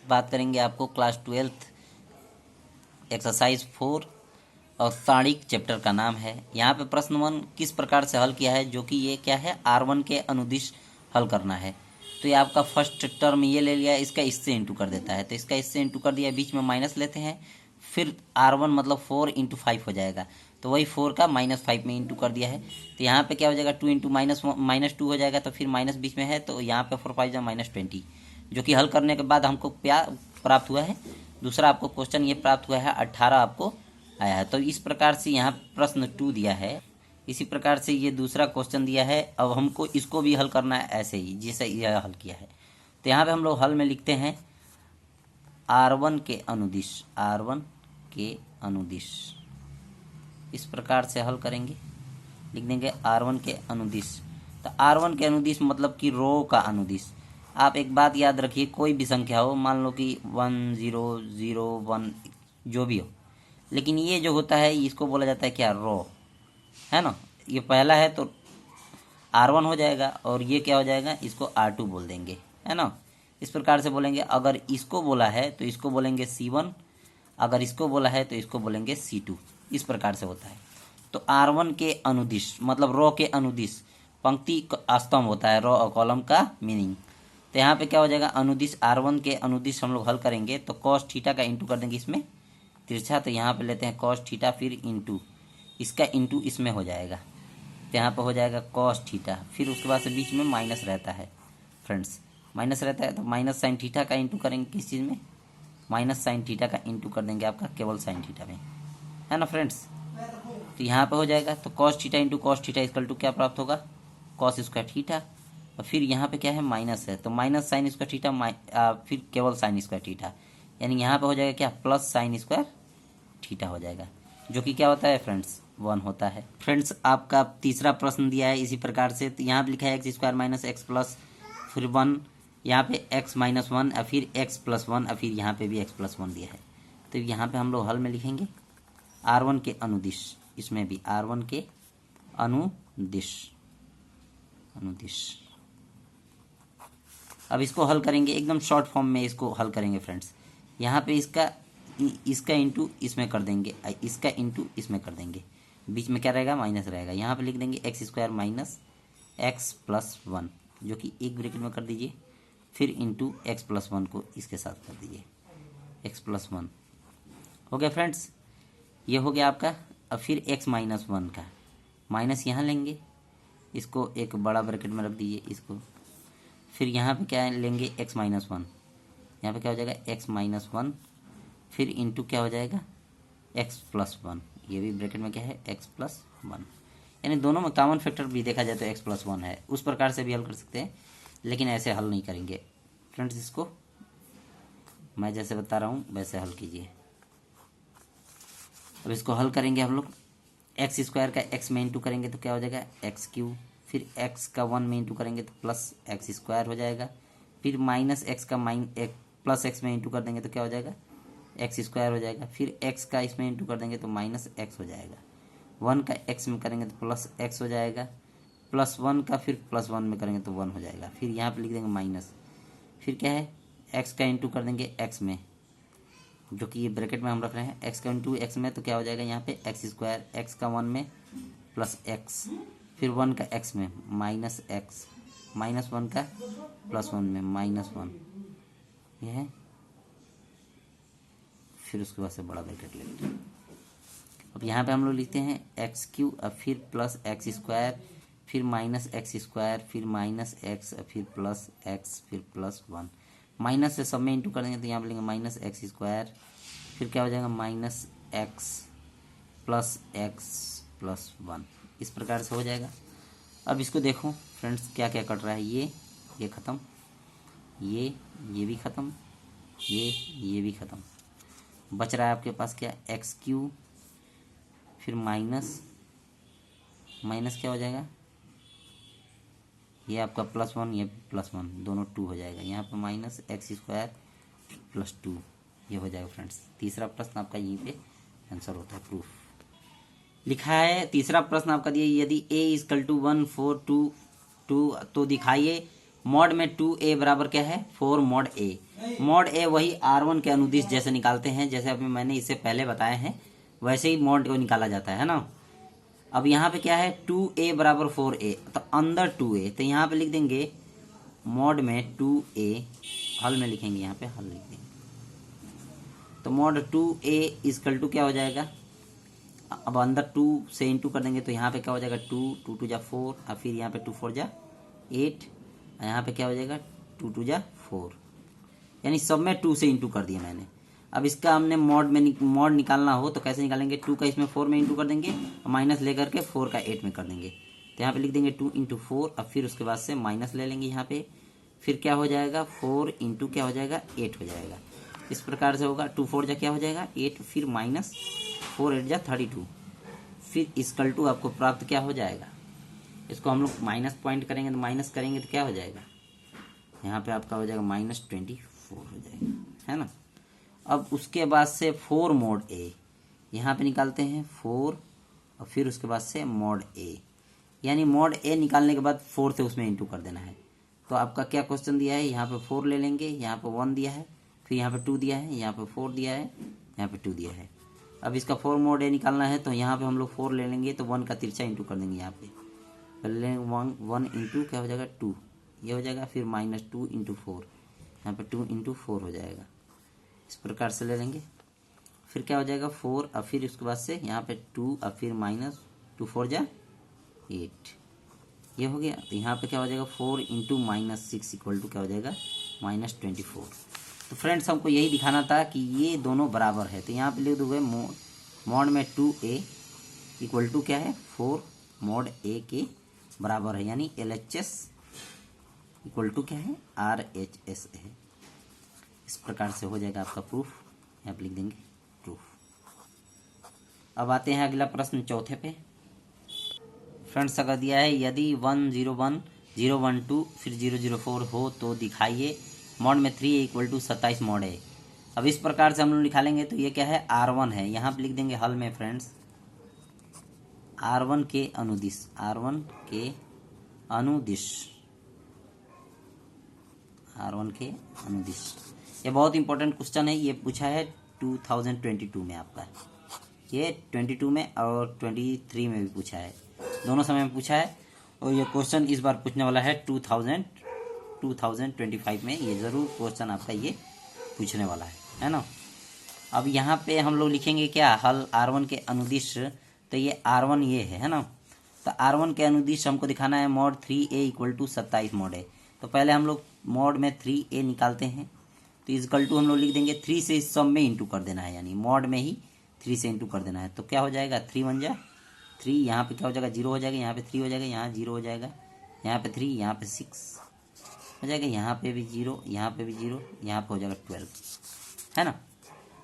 बात करेंगे आपको क्लास 12th एक्सरसाइज 4 और सारणिक चैप्टर का नाम है। यहाँ पे प्रश्न 1 किस प्रकार से हल किया है, जो कि ये क्या है R1 के अनुदिश हल करना है। तो ये आपका फर्स्ट टर्म ये ले लिया, इसका इससे इंटू कर देता है, तो इसका इससे इंटू कर दिया, बीच में माइनस लेते हैं, फिर R1 मतलब 4 इंटू 5 हो जाएगा, तो वही 4 का -5 में इंटू कर दिया है। तो यहाँ पे क्या हो जाएगा 2 इंटू -2 हो जाएगा, तो फिर माइनस बीच में है, तो यहाँ पे 4 5 -20, जो कि हल करने के बाद हमको क्या प्राप्त हुआ है, दूसरा आपको क्वेश्चन ये प्राप्त हुआ है 18 आपको आया है। तो इस प्रकार से यहाँ प्रश्न 2 दिया है, इसी प्रकार से ये दूसरा क्वेश्चन दिया है। अब हमको इसको भी हल करना है ऐसे ही जैसे यह हल किया है। तो यहाँ पे हम लोग हल में लिखते हैं R1 के अनुदिश, R1 के अनुदिश, इस प्रकार से हल करेंगे, लिख देंगे R1 के अनुदिश। तो R1 के अनुदिश मतलब कि रो का अनुदिश। आप एक बात याद रखिए, कोई भी संख्या हो, मान लो कि 1 0 0 1 जो भी हो, लेकिन ये जो होता है इसको बोला जाता है क्या, रो, है ना। ये पहला है तो R1 हो जाएगा, और ये क्या हो जाएगा, इसको R2 बोल देंगे, है ना। इस प्रकार से बोलेंगे। अगर इसको बोला है तो इसको बोलेंगे C1, अगर इसको बोला है तो इसको बोलेंगे C2, इस प्रकार से होता है। तो R1 के अनुदिश मतलब रो के अनुदिश, पंक्ति स्तंभ होता है रो और कॉलम का मीनिंग। तो यहाँ पे क्या हो जाएगा, अनुदिश R1 के अनुदिश हम लोग हल करेंगे तो कॉस थीटा का इंटू कर देंगे इसमें तिरछा, तो यहाँ पे लेते हैं कॉस थीटा, फिर इंटू इसका इंटू इसमें हो जाएगा, तो यहाँ पे हो जाएगा कॉस थीटा, फिर उसके बाद से बीच में माइनस रहता है फ्रेंड्स, माइनस रहता है, तो माइनस साइन थीटा का इंटू करेंगे किस चीज़ में, माइनस साइन थीटा का इंटू कर देंगे आपका केवल साइन थीटा में, है ना फ्रेंड्स। तो यहाँ पे हो जाएगा, तो cos theta into cos theta equal to क्या प्राप्त होगा, कॉस स्क्वायर थीटा, और फिर यहाँ पे क्या है माइनस है, तो माइनस साइन स्क्वायर थीटा, फिर केवल साइन स्क्वायर थीटा, यानी यहाँ पे हो जाएगा क्या, प्लस साइन स्क्वायर थीटा हो जाएगा, जो कि क्या होता है फ्रेंड्स 1 होता है। फ्रेंड्स आपका तीसरा प्रश्न दिया है इसी प्रकार से, तो यहाँ पे लिखा है x square minus x plus फिर 1, यहाँ पे x माइनस 1 और फिर x प्लस 1 और फिर यहाँ पे भी x प्लस 1 दिया है। तो यहाँ पे हम लोग हल में लिखेंगे R1 के अनुदिश, इसमें भी R1 के अनुदिश, अब इसको हल करेंगे एकदम शॉर्ट फॉर्म में, इसको हल करेंगे फ्रेंड्स। यहाँ पे इसका इंटू इसमें कर देंगे, इसका इंटू इसमें कर देंगे, बीच में क्या रहेगा माइनस रहेगा, यहाँ पे लिख देंगे x square minus x plus 1, जो कि एक ब्रैकेट में कर दीजिए, फिर इंटू एक्स प्लस 1 को इसके साथ कर दीजिए, एक्स प्लस 1 हो गया फ्रेंड्स, ये हो गया आपका। अब फिर एक्स माइनस 1 का माइनस यहाँ लेंगे, इसको एक बड़ा ब्रैकेट में रख दीजिए इसको, फिर यहाँ पे क्या लेंगे एक्स माइनस 1, यहाँ पे क्या हो जाएगा एक्स माइनस 1, फिर इंटू क्या हो जाएगा एक्स प्लस 1, ये भी ब्रैकेट में क्या है एक्स प्लस 1, यानी दोनों में कॉमन फैक्टर भी देखा जाए तो एक्स प्लस 1 है, उस प्रकार से भी हल कर सकते हैं, लेकिन ऐसे हल नहीं करेंगे फ्रेंड्स। इसको मैं जैसे बता रहा हूँ वैसे हल कीजिए। अब इसको हल करेंगे हम लोग, एक्स स्क्वायर का एक्स में इंटू करेंगे तो क्या हो जाएगा एक्स क्यू, फिर एक्स का 1 में इंटू करेंगे तो प्लस एक्स स्क्वायर हो जाएगा, फिर माइनस एक्स का प्लस एक्स में इंटू कर देंगे तो क्या हो जाएगा एक्स स्क्वायर हो जाएगा, फिर एक्स का इसमें इंटू कर देंगे तो माइनस एक्स हो जाएगा, 1 का एक्स में करेंगे तो प्लस एक्स हो जाएगा, प्लस 1 का फिर प्लस 1 में करेंगे तो 1 हो जाएगा, फिर यहाँ पे लिख देंगे माइनस, फिर क्या है एक्स का इंटू कर देंगे एक्स में, जो कि ये ब्रैकेट में हम रख रहे हैं, एक्स का इंटू एक्स में, तो क्या हो जाएगा यहाँ पे एक्स स्क्वायर, एक्स का 1 में प्लस एक्स, फिर 1 का एक्स में माइनस एक्स, माइनस 1 का प्लस 1 में माइनस 1, ये है, फिर उसके बाद से बड़ा ब्रैकेट लेते हैं। अब यहाँ पे हम लोग लिखते हैं एक्स क्यू, अब फिर प्लस एक्स स्क्वायर, फिर माइनस एक्स स्क्वायर, फिर माइनस एक्स, फिर प्लस एक्स, फिर प्लस 1, माइनस से सब में इंटू कर देंगे तो यहाँ पे लेंगे माइनस एक्स स्क्वायर, फिर क्या हो जाएगा माइनस एक्स प्लस 1, इस प्रकार से हो जाएगा। अब इसको देखो फ्रेंड्स क्या क्या कट रहा है, ये ख़त्म, ये भी ख़त्म, ये भी ख़त्म, बच रहा है आपके पास क्या एक्स क्यू, फिर माइनस क्या हो जाएगा, ये आपका प्लस 1, ये प्लस 1, दोनों 2 हो जाएगा, यहाँ पर माइनस एक्स स्क्वायर प्लस 2, ये हो जाएगा फ्रेंड्स। तीसरा प्रश्न आपका यहीं पे आंसर होता है, प्रूफ लिखा है। तीसरा प्रश्न आपका दिया, यदि a इक्वल टू 1 4 2 2 तो दिखाइए मॉड में 2a बराबर क्या है 4 मॉड a। मॉड ए वही R1 के अनुदिश जैसे निकालते हैं, जैसे अभी मैंने इससे पहले बताए हैं वैसे ही मॉड को निकाला जाता है ना। अब यहाँ पे क्या है 2a बराबर 4a, तो अंदर 2a, तो यहाँ पे लिख देंगे मॉड में 2a, हल में लिखेंगे, यहाँ पे हल लिख देंगे, तो मॉड 2a इजकल टू क्या हो जाएगा, अब अंदर 2 से इंटू कर देंगे तो यहाँ पे क्या हो जाएगा 2, 2 2 जा 4, और फिर यहाँ पे 2 4 जा 8, और यहाँ पे क्या हो जाएगा 2 2 जा 4, यानी सब में 2 से इंटू कर दिया मैंने। अब इसका हमने मॉड निकालना हो तो कैसे निकालेंगे, 2 का इसमें 4 में इंटू कर देंगे और माइनस लेकर के 4 का 8 में कर देंगे, तो यहाँ पे लिख देंगे 2 इंटू 4, और फिर उसके बाद से माइनस ले लेंगे यहाँ पे, फिर क्या हो जाएगा 4 इंटू क्या हो जाएगा 8 हो जाएगा। इस प्रकार से होगा 2 4 जा क्या हो जाएगा 8, फिर माइनस 4 8 जा 32, फिर इसकल टू आपको प्राप्त क्या हो जाएगा, इसको हम लोग माइनस पॉइंट करेंगे तो माइनस करेंगे तो क्या हो जाएगा, यहाँ पे आपका हो जाएगा -24 हो जाएगा, है ना। अब उसके बाद से 4 मॉड ए यहाँ पे निकालते हैं 4, और फिर उसके बाद से मॉड ए, यानी मॉड ए निकालने के बाद 4 से उसमें इंटू कर देना है। तो आपका क्या क्वेश्चन दिया है, यहाँ पे 4 ले लेंगे, यहाँ पे 1 दिया है, फिर यहाँ पे 2 दिया है, यहाँ पे 4 दिया है, यहाँ पे 2 दिया है। अब इसका 4 मॉड ए निकालना है तो यहाँ पे हम लोग 4 ले लेंगे, तो 1 का तिरछा इंटू कर देंगे, यहाँ पे पहले 1 इंटू क्या हो जाएगा 2, ये हो जाएगा, फिर -2 इंटू 4, यहाँ पे 2 इंटू 4 हो जाएगा। इस प्रकार से ले लेंगे, फिर क्या हो जाएगा 4, और फिर उसके बाद से यहाँ पे 2, और फिर -2 4 जा 8, ये हो गया। तो यहाँ पे क्या हो जाएगा 4 इंटू -6 इक्वल टू क्या हो जाएगा -24। तो फ्रेंड्स हमको यही दिखाना था कि ये दोनों बराबर है, तो यहाँ पे लिख दोगे मॉड में 2a इक्वल टू क्या है 4 मॉड a के बराबर है, यानी LHS इक्वल टू क्या है RHS है। इस प्रकार से हो जाएगा आपका प्रूफ, यहाँ पे लिख देंगे प्रूफ। अब आते हैं अगला प्रश्न चौथे पे। फ्रेंड्स अगर दिया है यदि 101 012 फिर 004 हो तो दिखाइए मॉड में 3a इक्वल टू 27 मॉड है। अब इस प्रकार से हम लोग निकालेंगे तो ये क्या है R1 है, यहाँ पे लिख देंगे हल में फ्रेंड्स R1 के अनुदिश, R1 के अनुदिश, R1 के अनुदिश। ये बहुत इंपॉर्टेंट क्वेश्चन है, ये पूछा है 2022 में आपका, ये 22 में और 23 में भी पूछा है, दोनों समय में पूछा है, और ये क्वेश्चन इस बार पूछने वाला है 2025 में, ये ज़रूर क्वेश्चन आपका ये पूछने वाला है ना। अब यहाँ पे हम लोग लिखेंगे क्या हल R1 के अनुदिश, तो ये R1 ये है ना, तो R1 के अनुदिश हमको दिखाना है mod 3a equal to 27 mod है। तो पहले हम लोग मॉड में 3a निकालते हैं, तो इजकल टू हम लोग लिख देंगे 3 से इस सब में इंटू कर देना है, यानी मॉड में ही 3 से इंटू कर देना है। तो क्या हो जाएगा 3 1 जा 3, यहाँ पे क्या हो जाएगा 0 हो जाएगा, यहाँ पे 3 हो जाएगा, यहाँ 0 हो जाएगा, यहाँ पे 3, यहाँ पे 6 हो जाएगा, यहाँ पे भी 0, यहाँ पे भी 0, यहाँ पे हो जाएगा 12, है ना।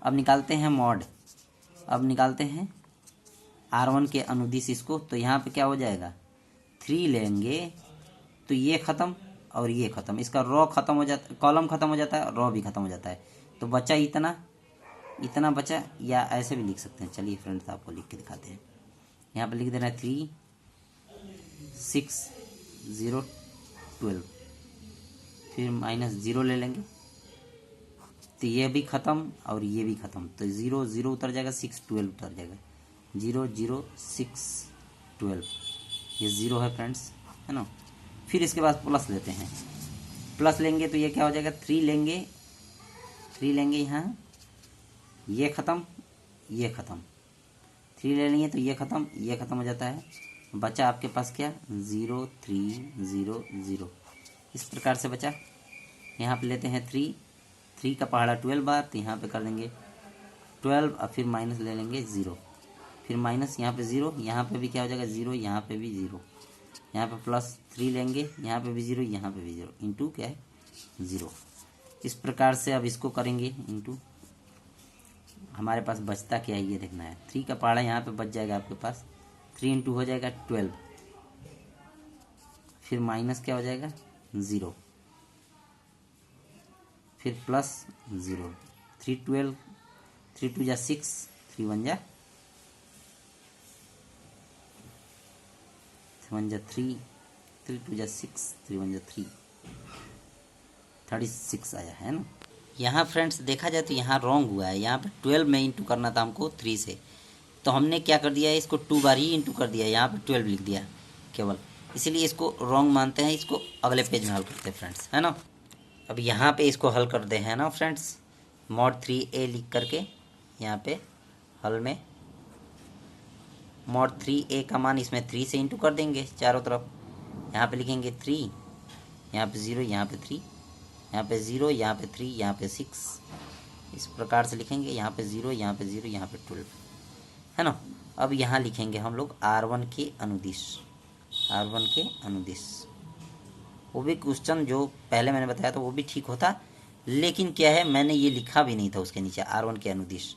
अब निकालते हैं मॉड, अब निकालते हैं R1 के अनुदिश इसको, तो यहाँ पे क्या हो जाएगा 3 लेंगे तो ये ख़त्म और ये ख़त्म, इसका रो ख़त्म हो जाता, कॉलम ख़त्म हो जाता है और रो भी ख़त्म हो जाता है, तो बचा इतना, इतना बचा, या ऐसे भी लिख सकते हैं। चलिए फ्रेंड्स आपको लिख के दिखाते हैं, यहाँ पे लिख देना है 3 6 0 12, फिर -0 ले लेंगे तो ये भी ख़त्म और ये भी ख़त्म, तो 0 0 उतर जाएगा, 6 12 उतर जाएगा, 0 0 6 12, ये 0 है फ्रेंड्स, है ना। फिर इसके बाद प्लस लेते हैं, प्लस लेंगे तो ये क्या हो जाएगा 3 लेंगे, 3 लेंगे, यहाँ ये ख़त्म ये ख़त्म, 3 ले लेंगे तो ये ख़त्म हो जाता है, बचा आपके पास क्या 0 3 0 0, इस प्रकार से बचा। यहाँ पे लेते हैं 3 3 का पहाड़ा 12 बार, तो यहाँ पे कर देंगे 12 और फिर माइनस ले लेंगे 0, फिर माइनस यहाँ पे 0, यहाँ पे भी क्या हो जाएगा 0, यहाँ पे भी 0, यहाँ पे प्लस 3 लेंगे, यहाँ पे भी 0, यहाँ पे भी 0, इंटू क्या है 0। इस प्रकार से अब इसको करेंगे इंटू, हमारे पास बचता क्या है ये देखना है, 3 का पहाड़ा यहाँ पे बच जाएगा आपके पास, 3 इंटू हो जाएगा 12, फिर माइनस क्या हो जाएगा 0, फिर प्लस 0, 3 12, 3 2 जा 6, 3 1 जा 3, 3 2 जा 6, 3 1 जा 3, 36 आया है ना। यहाँ फ्रेंड्स देखा जाए तो यहाँ रॉन्ग हुआ है, यहाँ पे 12 में इंटू करना था हमको 3 से, तो हमने क्या कर दिया है, इसको 2 बार ही इंटू कर दिया, यहाँ पे 12 लिख दिया केवल, इसीलिए इसको रॉन्ग मानते हैं। इसको अगले पेज में हल करते हैं फ्रेंड्स, है ना। अब यहाँ पे इसको हल कर दे हैं ना फ्रेंड्स, मॉड 3a लिख करके यहाँ पे हल में मॉड 3a का मान इसमें 3 से इंटू कर देंगे चारों तरफ। यहाँ पे लिखेंगे 3, यहाँ पे 0, यहाँ पे 3, यहाँ पे 0, यहाँ पे 3, यहाँ पे 6, इस प्रकार से लिखेंगे। यहाँ पे 0, यहाँ पे 0, यहाँ पे 12, है ना। अब यहाँ लिखेंगे हम लोग R1 के अनुदिश, R1 के अनुदिश। वो भी क्वेश्चन जो पहले मैंने बताया था वो भी ठीक होता, लेकिन क्या है मैंने ये लिखा भी नहीं था उसके नीचे R1 के अनुदिश।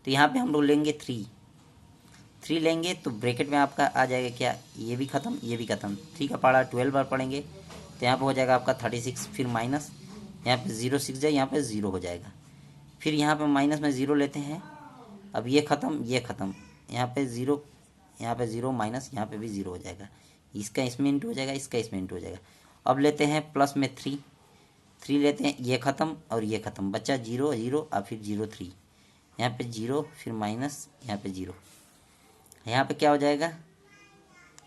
तो यहाँ पे हम लोग लेंगे 3 लेंगे तो ब्रैकेट में आपका आ जाएगा क्या, ये भी ख़त्म ये भी ख़त्म। 3 का पारा 12 बार पढ़ेंगे तो यहाँ पे हो जाएगा आपका 36, फिर माइनस, यहाँ पे 0 6 जाए, यहाँ पे 0 हो जाएगा। फिर यहाँ पे माइनस में 0 लेते हैं, अब ये ख़त्म ये ख़त्म, यहाँ पे 0, यहाँ पे 0 माइनस, यहाँ पे भी 0 हो जाएगा। इसका इसमें इंटू हो जाएगा, इसका इसमें इंटू हो जाएगा। अब लेते हैं प्लस में 3 लेते हैं, ये ख़त्म और ये ख़त्म, बच्चा 0 0 और फिर 0 3, यहाँ पे 0 फिर माइनस, यहाँ पे 0, यहाँ पे क्या हो जाएगा,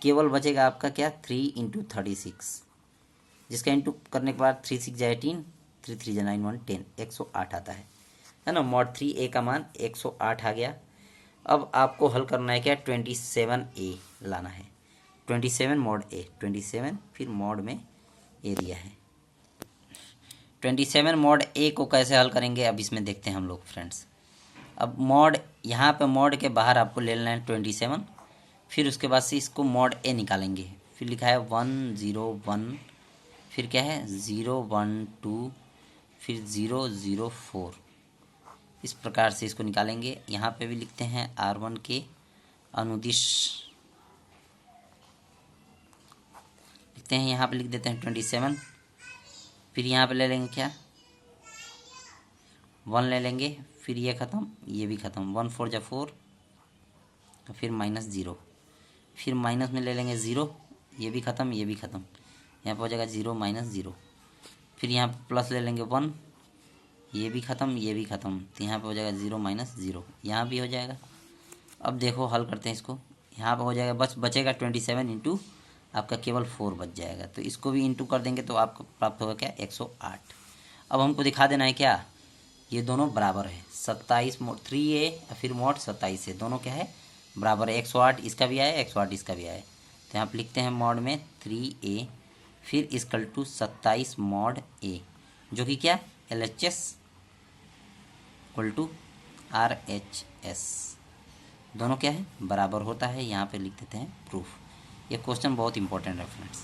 केवल बचेगा आपका क्या 3 इंटू 36, जिसका इंटू करने के बाद 3 6 जाए 18, 3 3 जा 9 1 10, 108 आता है ना। मॉड 3a का मान 108 आ गया। अब आपको हल करना है क्या, 27a लाना है, 27 मॉड a, 27 फिर मॉड में एरिया है। 27 मॉड a को कैसे हल करेंगे अब इसमें देखते हैं हम लोग फ्रेंड्स। अब मॉड, यहाँ पे मॉड के बाहर आपको ले लेना है 27, फिर उसके बाद से इसको मॉड a निकालेंगे। फिर लिखा है 1 0 1, फिर क्या है 0 1 2, फिर 0 0 4, इस प्रकार से इसको निकालेंगे। यहाँ पे भी लिखते हैं R1 के अनुदिश, लिखते हैं यहाँ पे लिख देते हैं 27, फिर यहाँ पे ले लेंगे क्या 1 ले लेंगे, फिर ये ख़त्म ये भी ख़त्म, 1 4 जा 4, तो फिर माइनस 0, फिर माइनस में ले लेंगे 0, ये भी ख़त्म ये भी ख़त्म, यहाँ पे हो जाएगा 0 माइनस 0, फिर यहाँ प्लस ले लेंगे 1, ये भी ख़त्म ये भी ख़त्म, तो यहाँ पे हो जाएगा 0 माइनस 0, यहाँ भी हो जाएगा। अब देखो हल करते हैं इसको, यहाँ पे हो जाएगा बचेगा 27 इंटू आपका केवल 4 बच जाएगा, तो इसको भी इंटू कर देंगे तो आपको प्राप्त होगा क्या 108। अब हमको दिखा देना है क्या, ये दोनों बराबर है, 27 मॉड 3a फिर मॉड 27 है, दोनों क्या है बराबर है। 108 इसका भी आया 108 इसका भी आया, तो यहाँ पर लिखते हैं मॉड में 3a फिर इक्वल टू 27 मॉड a, जो कि क्या LHS इक्वल टू RHS, दोनों क्या है बराबर होता है। यहाँ पे लिख देते हैं प्रूफ। ये क्वेश्चन बहुत इंपॉर्टेंट है फ्रेंड्स।